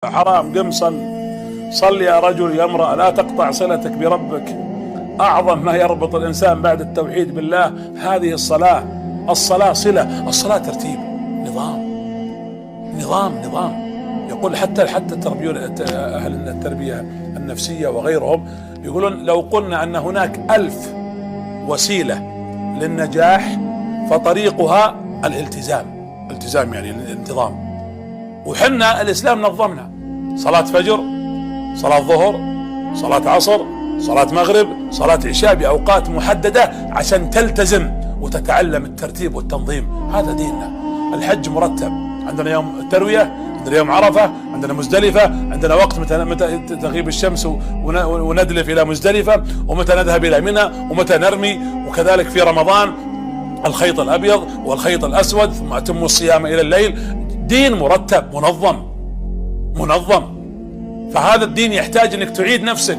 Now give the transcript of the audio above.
حرام. قم صل يا رجل يا امرأة، لا تقطع صلتك بربك. أعظم ما يربط الإنسان بعد التوحيد بالله هذه الصلاة. الصلاة صلة، الصلاة ترتيب، نظام. يقول حتى أهل التربية النفسية وغيرهم يقولون لو قلنا أن هناك 1000 وسيلة للنجاح فطريقها الالتزام يعني الانتظام. وحنا الإسلام نظمنا: صلاة فجر، صلاة ظهر، صلاة عصر، صلاة مغرب، صلاة عشاء بأوقات محددة عشان تلتزم وتتعلم الترتيب والتنظيم. هذا ديننا. الحج مرتب، عندنا يوم التروية، عندنا يوم عرفة، عندنا مزدلفة، عندنا وقت متى تغيب الشمس وندلف إلى مزدلفة، ومتى نذهب إلى منى، ومتى نرمي. وكذلك في رمضان الخيط الأبيض والخيط الأسود، ثم أتم الصيام إلى الليل. دين مرتب منظم. فهذا الدين يحتاج أنك تعيد نفسك.